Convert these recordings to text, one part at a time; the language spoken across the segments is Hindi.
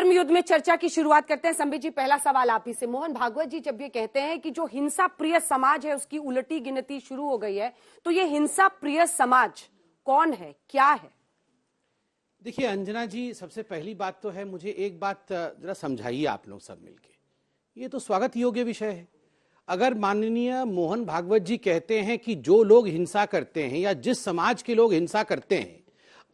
धर्म युद्ध में चर्चा की शुरुआत करते हैं। संबित जी, पहला सवाल आप ही से। मोहन भागवत जी जब ये कहते हैं कि जो हिंसा प्रिय समाज है उसकी उलटी गिनती शुरू हो गई है, तो ये हिंसा प्रिय समाज कौन है, क्या है? देखिए अंजना जी, सबसे पहली बात तो है, मुझे एक बात जरा समझाइए आप लोग सब मिलके। ये तो स्वागत योग्य विषय है। अगर माननीय मोहन भागवत जी कहते हैं कि जो लोग हिंसा करते हैं या जिस समाज के लोग हिंसा करते हैं,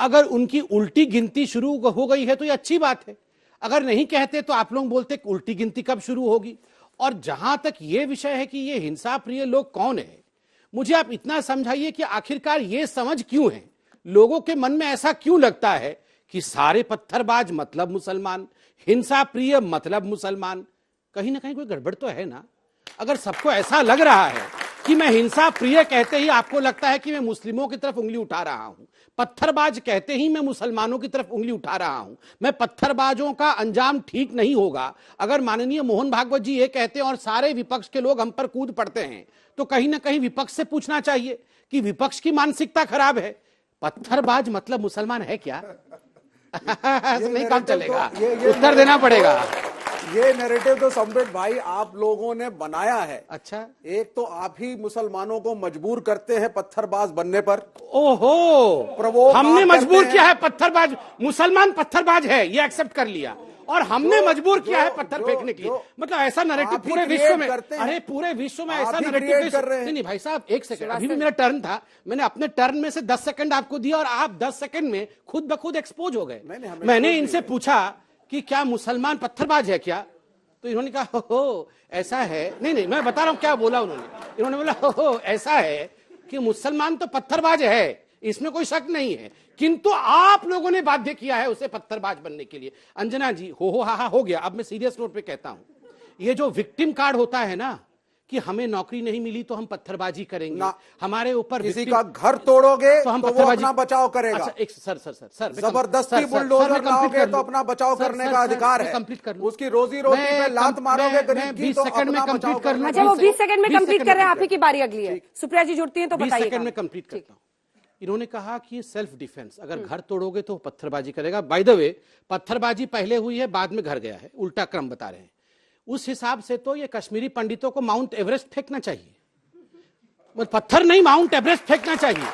अगर उनकी उल्टी गिनती शुरू हो गई है तो ये अच्छी बात है। अगर नहीं कहते तो आप लोग बोलते उल्टी गिनती कब शुरू होगी। और जहां तक ये विषय है कि ये हिंसा प्रिय लोग कौन है, मुझे आप इतना समझाइए कि आखिरकार ये समझ क्यों है, लोगों के मन में ऐसा क्यों लगता है कि सारे पत्थरबाज मतलब मुसलमान, हिंसा प्रिय मतलब मुसलमान। कहीं ना कहीं कोई गड़बड़ तो है ना। अगर सबको ऐसा लग रहा है कि मैं हिंसा प्रिय कहते ही आपको लगता है कि मैं मुस्लिमों की तरफ उंगली उठा रहा हूं, पत्थरबाज कहते ही मैं मुसलमानों की तरफ उंगली उठा रहा हूं, मैं पत्थरबाजों का अंजाम ठीक नहीं होगा। अगर माननीय मोहन भागवत जी ये कहते हैं और सारे विपक्ष के लोग हम पर कूद पड़ते हैं, तो कहीं ना कहीं विपक्ष से पूछना चाहिए कि विपक्ष की मानसिकता खराब है। पत्थरबाज मतलब मुसलमान है क्या? नहीं काम चलेगा, उत्तर देना पड़ेगा। ये नैरेटिव तो संबित भाई आप लोगों ने बनाया है। अच्छा, एक तो आप ही मुसलमानों को मजबूर करते हैं पत्थरबाज बनने पर। ओहो, हमने मजबूर किया है पत्थरबाज, मुसलमान पत्थरबाज है ये एक्सेप्ट कर लिया, और हमने मजबूर किया है पत्थर फेंकने के लिए। मतलब ऐसा नैरेटिव पूरे विश्व में, अरे पूरे विश्व में ऐसा नैरेटिव कर रहे हैं। नहीं भाई साहब, एक सेकंड, अभी भी मेरा टर्न था, मैंने अपने टर्न में से 10 सेकंड आपको दिया और आप 10 सेकंड में खुद ब खुद एक्सपोज हो गए। मैंने इनसे पूछा कि क्या मुसलमान पत्थरबाज है क्या, तो इन्होंने कहा हो ऐसा है। नहीं, मैं बता रहा हूं क्या बोला इन्होंने बोला हो ऐसा है कि मुसलमान तो पत्थरबाज है, इसमें कोई शक नहीं है, किंतु आप लोगों ने बाध्य किया है उसे पत्थरबाज बनने के लिए। अंजना जी, हो हा हो गया। अब मैं सीरियस नोट पे कहता हूं, ये जो विक्टिम कार्ड होता है ना कि हमें नौकरी नहीं मिली तो हम पत्थरबाजी करेंगे, हमारे ऊपर किसी का घर तोड़ोगे तो हम वो अपना बचाव करेगा। अच्छा, एक सर जबरदस्ती बुलडोजर लाओगे तो अपना बचाव करने का अधिकार है। कंप्लीट कर लूं, उसकी रोजी रोटी पे लात मारोगे गरीब की, 20 तो सेकंड में अपना कंप्लीट बचाव कर लूं। अच्छा, वो 20 सेकंड में कंप्लीट कर रहे हैं, आप ही की बारी अगली है। सुप्रिया जी जुड़ती हैं तो 20 बताइए। सेकंड में कंप्लीट करता हूं। इन्होंने कहा कि सेल्फ डिफेंस, अगर घर तोड़ोगे तो पत्थरबाजी करेगा। बाय द वे, पत्थरबाजी पहले हुई है, बाद में घर गया है, उल्टा क्रम बता रहे हैं। उस हिसाब से तो ये कश्मीरी पंडितों को माउंट एवरेस्ट फेंकना चाहिए, पत्थर नहीं माउंट एवरेस्ट फेंकना चाहिए।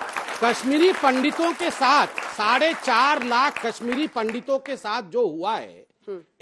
कश्मीरी पंडितों के साथ 4.5 लाख कश्मीरी पंडितों के साथ जो हुआ है,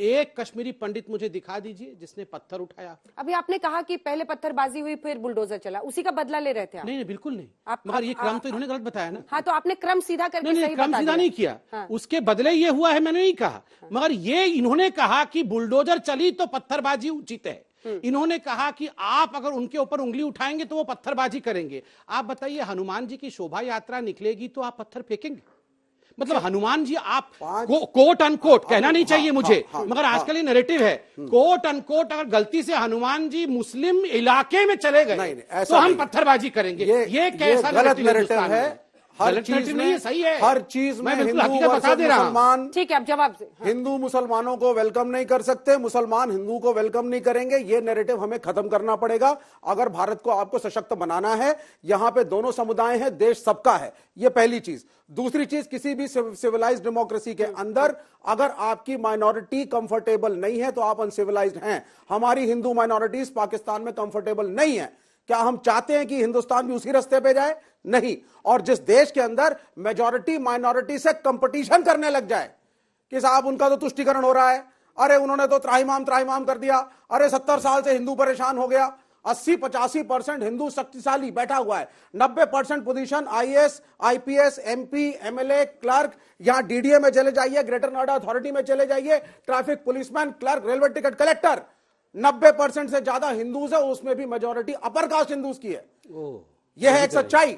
एक कश्मीरी पंडित मुझे दिखा दीजिए जिसने पत्थर उठाया। अभी आपने कहा कि पहले पत्थरबाजी हुई फिर बुलडोजर चला, उसी का बदला ले रहे थे आप? नहीं, बिल्कुल नहीं, मगर ये क्रम तो इन्होंने गलत बताया ना। हाँ, तो आपने क्रम सीधा करके नहीं, क्रम सीधा नहीं किया। हाँ। उसके बदले ये हुआ है, मैंने नहीं कहा। हाँ। मगर ये इन्होंने कहा कि बुलडोजर चली तो पत्थरबाजी उचित है। इन्होंने कहा कि आप अगर उनके ऊपर उंगली उठाएंगे तो वो पत्थरबाजी करेंगे। आप बताइए, हनुमान जी की शोभा यात्रा निकलेगी तो आप पत्थर फेंकेंगे? मतलब हनुमान जी, आप कोट अनकोट कहना नहीं चाहिए मुझे, मगर आजकल ये नैरेटिव है, कोट अनकोट अगर गलती से हनुमान जी मुस्लिम इलाके में चले गए तो हम पत्थरबाजी करेंगे। ये कैसा गलत नैरेटिव है? हर चीज में सही है, हर चीज में हिंदू बता दे रहा मुसलमान, ठीक है, अब जवाब से। हिंदू मुसलमानों को वेलकम नहीं कर सकते, मुसलमान हिंदू को वेलकम नहीं करेंगे। ये नैरेटिव हमें खत्म करना पड़ेगा अगर भारत को आपको सशक्त बनाना है। यहां पे दोनों समुदाय हैं, देश सबका है, ये पहली चीज। दूसरी चीज, किसी भी सिविलाइज्ड डेमोक्रेसी के अंदर अगर आपकी माइनॉरिटी कंफर्टेबल नहीं है तो आप अनसिविलाइज्ड हैं। हमारी हिंदू माइनॉरिटीज पाकिस्तान में कंफर्टेबल नहीं है। क्या हम चाहते हैं कि हिंदुस्तान भी उसी रास्ते पे जाए? नहीं। और जिस देश के अंदर मेजॉरिटी माइनॉरिटी से कंपटीशन करने लग जाए कि साहब उनका तो तुष्टीकरण हो रहा है, अरे उन्होंने तो त्राहिमाम कर दिया, अरे 70 साल से हिंदू परेशान हो गया, 80-85% हिंदू शक्तिशाली बैठा हुआ है, 90% position IAS, IPS, MP, MLA, clerk, यहां DDA में चले जाइए, ग्रेटर नोएडा अथॉरिटी में चले जाइए, traffic policeman, clerk, railway ticket collector, 90% से ज्यादा हिंदूज है, उसमें भी मेजॉरिटी अपर कास्ट हिंदूज की है। यह है एक सच्चाई।